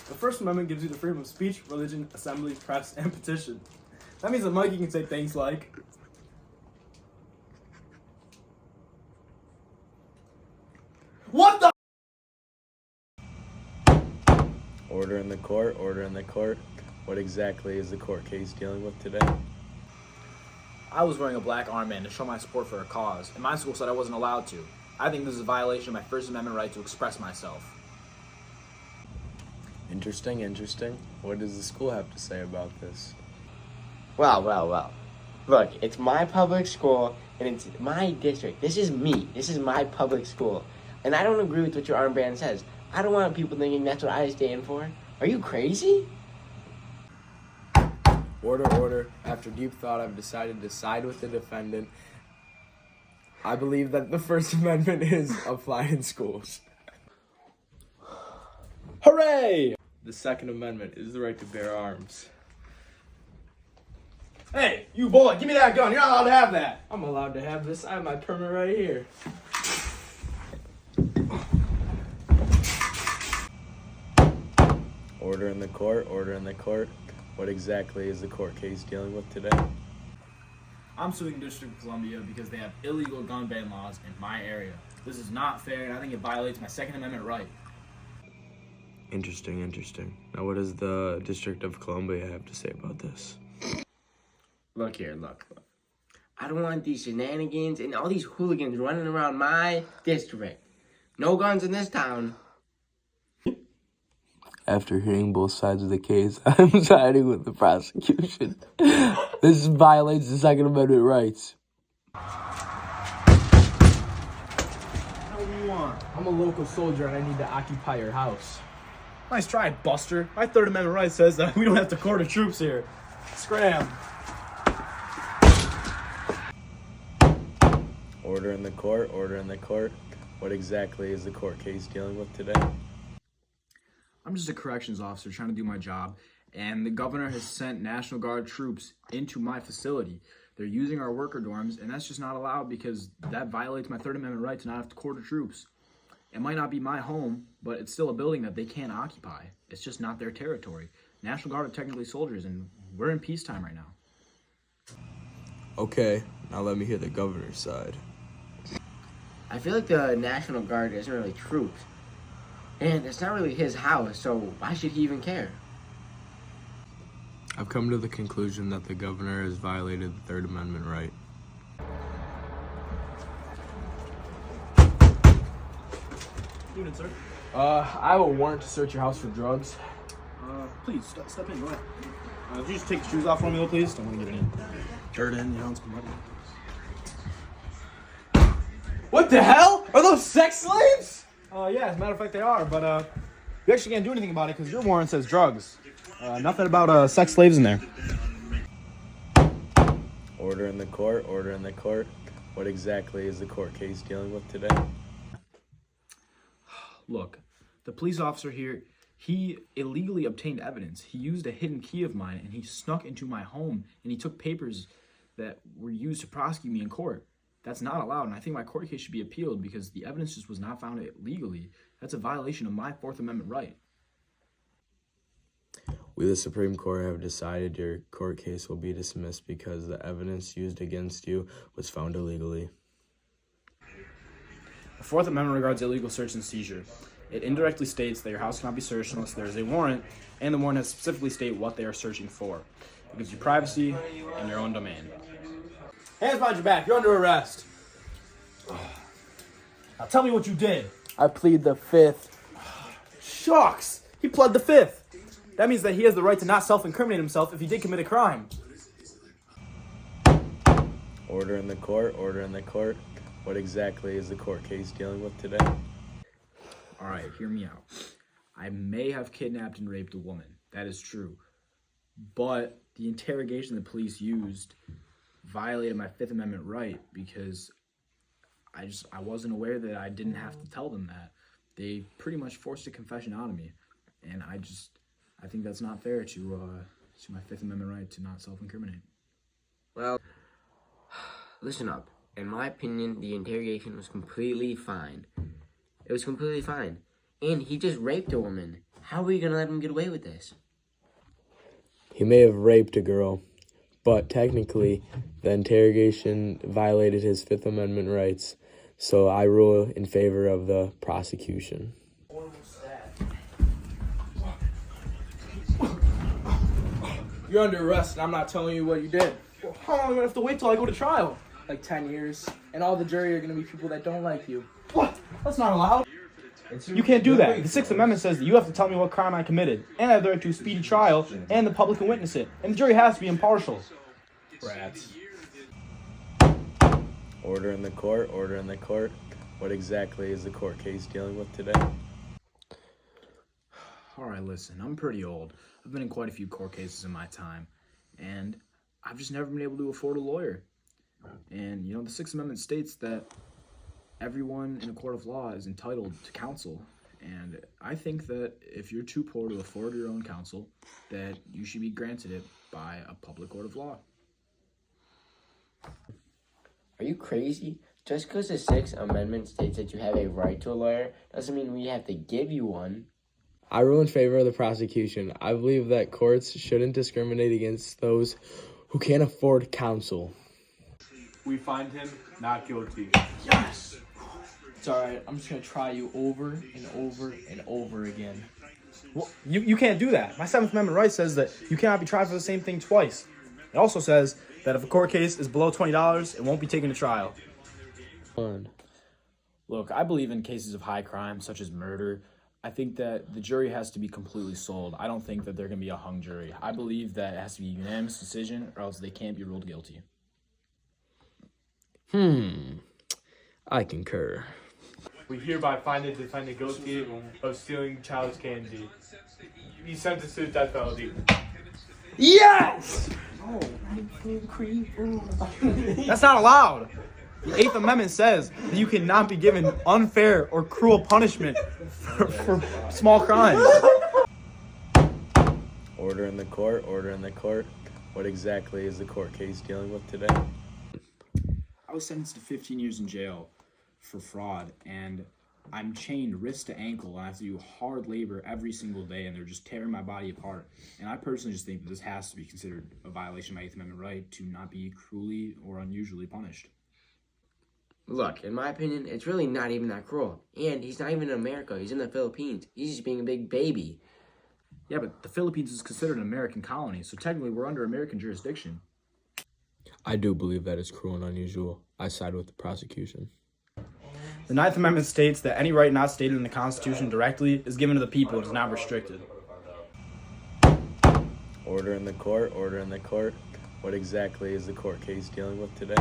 The First Amendment gives you the freedom of speech, religion, assembly, press, and petition. That means that Mikey can say things like, "What the?" Order in the court, order in the court. What exactly is the court case dealing with today? I was wearing a black armband to show my support for a cause, and my school said I wasn't allowed to. I think this is a violation of my First Amendment right to express myself. Interesting, interesting. What does the school have to say about this? Well. Look, it's my public school, and it's my district. This is me. This is my public school. And I don't agree with what your armband says. I don't want people thinking that's what I stand for. Are you crazy? Order, order. After deep thought, I've decided to side with the defendant. I believe that the First Amendment is applied in schools. Hooray! The Second Amendment is the right to bear arms. Hey, you boy, give me that gun. You're not allowed to have that. I'm allowed to have this. I have my permit right here. Order in the court, order in the court. What exactly is the court case dealing with today? I'm suing District of Columbia because they have illegal gun ban laws in my area. This is not fair, and I think it violates my Second Amendment right. Interesting, interesting. Now, what does the District of Columbia have to say about this? Look here, look. I don't want these shenanigans and all these hooligans running around my district. No guns in this town. After hearing both sides of the case, I'm siding with the prosecution. This violates the Second Amendment rights. What do you want? I'm a local soldier and I need to occupy your house. Nice try, Buster. My Third Amendment right says that we don't have to quarter troops here. Scram. Order in the court, order in the court. What exactly is the court case dealing with today? I'm just a corrections officer trying to do my job, and the governor has sent National Guard troops into my facility. They're using our worker dorms, and that's just not allowed because that violates my Third Amendment right to not have to quarter troops. It might not be my home, but it's still a building that they can't occupy. It's just not their territory. National Guard are technically soldiers, and we're in peacetime right now. Okay, now let me hear the governor's side. I feel like the National Guard isn't really troops. And it's not really his house, so why should he even care? I've come to the conclusion that the governor has violated the Third Amendment right. Evening, sir. I have a warrant to search your house for drugs. Please, step in. Go ahead. If you just take your shoes off for me, though, please. Don't want to get any dirt in, it's come up. What the hell? Are those sex slaves? Yeah, as a matter of fact, they are, but you actually can't do anything about it because your warrant says drugs. Nothing about sex slaves in there. Order in the court, order in the court. What exactly is the court case dealing with today? Look, the police officer here, he illegally obtained evidence. He used a hidden key of mine, and he snuck into my home, and he took papers that were used to prosecute me in court. That's not allowed, and I think my court case should be appealed because the evidence just was not found legally. That's a violation of my Fourth Amendment right. We, the Supreme Court, have decided your court case will be dismissed because the evidence used against you was found illegally. The Fourth Amendment regards illegal search and seizure. It indirectly states that your house cannot be searched unless there is a warrant, and the warrant has specifically stated what they are searching for. It gives you privacy and your own domain. Hands behind your back. You're under arrest. Now tell me what you did. I plead the Fifth. Shucks. He pled the Fifth. That means that he has the right to not self-incriminate himself if he did commit a crime. Order in the court, order in the court. What exactly is the court case dealing with today? All right, hear me out. I may have kidnapped and raped a woman. That is true. But the interrogation the police used violated my Fifth Amendment right because I wasn't aware that I didn't have to tell them that. They pretty much forced a confession out of me. And I think that's not fair to my Fifth Amendment right to not self-incriminate. Well, listen up. In my opinion, the interrogation was completely fine. It was completely fine. And he just raped a woman. How are we gonna let him get away with this? He may have raped a girl, but technically, the interrogation violated his Fifth Amendment rights, so I rule in favor of the prosecution. You're under arrest, and I'm not telling you what you did. How long am I gonna have to wait till I go to trial? Like 10 years, and all the jury are going to be people that don't like you. What? That's not allowed. You can't do that. The Sixth Amendment says that you have to tell me what crime I committed, and I have the right to a speedy trial, and the public can witness it. And the jury has to be impartial. Rats. Order in the court, order in the court. What exactly is the court case dealing with today? All right, listen, I'm pretty old. I've been in quite a few court cases in my time, and I've just never been able to afford a lawyer. And, the Sixth Amendment states that everyone in a court of law is entitled to counsel. And I think that if you're too poor to afford your own counsel, that you should be granted it by a public court of law. Are you crazy? Just because the Sixth Amendment states that you have a right to a lawyer doesn't mean we have to give you one. I rule in favor of the prosecution. I believe that courts shouldn't discriminate against those who can't afford counsel. We find him not guilty. Yes! It's alright, I'm just going to try you over and over and over again. Well, you can't do that. My Seventh Amendment right says that you cannot be tried for the same thing twice. It also says that if a court case is below $20, it won't be taken to trial. Look, I believe in cases of high crime, such as murder. I think that the jury has to be completely sold. I don't think that they're going to be a hung jury. I believe that it has to be a unanimous decision, or else they can't be ruled guilty. I concur. We hereby find the defendant guilty of stealing child's candy. He's sentenced to the death penalty. Yes! That's not allowed. The Eighth Amendment says that you cannot be given unfair or cruel punishment for small crimes. Order in the court, order in the court. What exactly is the court case dealing with today? I was sentenced to 15 years in jail for fraud, and I'm chained wrist to ankle, and I have to do hard labor every single day, and they're just tearing my body apart. And I personally just think that this has to be considered a violation of my Eighth Amendment right to not be cruelly or unusually punished. Look, in my opinion, it's really not even that cruel. And he's not even in America. He's in the Philippines. He's just being a big baby. Yeah, but the Philippines is considered an American colony, so technically we're under American jurisdiction. I do believe that is cruel and unusual. I side with the prosecution. The Ninth Amendment states that any right not stated in the Constitution directly is given to the people and is not restricted. Order in the court, order in the court. What exactly is the court case dealing with today?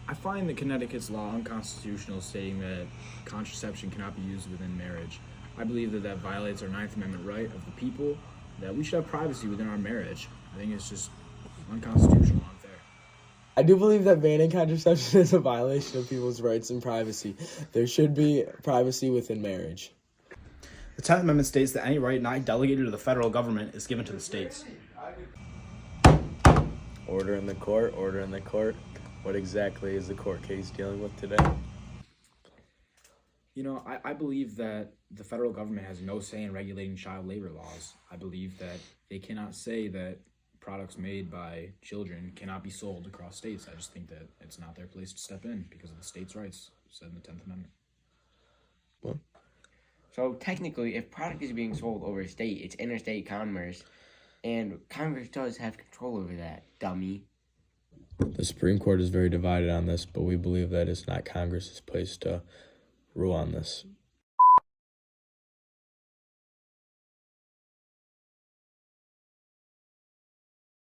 I find that Connecticut's law unconstitutional, stating that contraception cannot be used within marriage. I believe that that violates our Ninth Amendment right of the people, that we should have privacy within our marriage. I think it's just unconstitutional, unfair. I do believe that banning contraception is a violation of people's rights and privacy. There should be privacy within marriage. The 10th Amendment states that any right not delegated to the federal government is given to the states. Order in the court, order in the court. What exactly is the court case dealing with today? I believe that the federal government has no say in regulating child labor laws. I believe that they cannot say that products made by children cannot be sold across states. I just think that it's not their place to step in because of the states' rights said in the 10th Amendment. So technically, if product is being sold over a state, it's interstate commerce. And Congress does have control over that, dummy. The Supreme Court is very divided on this, but we believe that it's not Congress's place to rule on this.